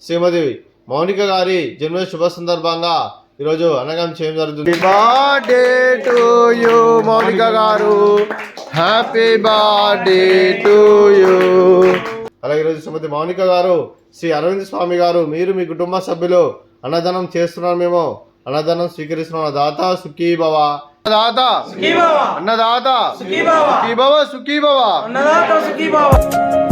శ్రీమతి మౌనిక గారి జన్మదిన శుభ సందర్భంగా ఈరోజు అన్నదానం చేయడం జరుగుతుంది. బర్త్డే టు యూ మౌనిక గారు, హ్యాపీ బర్త్డే టు యూ. అలాగే ఈరోజు శ్రీమతి మౌనిక గారు, శ్రీ అరవింద్ స్వామి గారు, మీరు మీ కుటుంబ సభ్యులు అన్నదానం చేస్తున్నారు. మేము అన్నదానం స్వీకరిస్తున్నాం. దాత సుఖీ భవ, అన్నదాత సుఖీ భవ, అన్నదాత సుఖీ భవ, సుఖీ భవ, సుఖీ భవ, అన్నదాత సుఖీ భవ.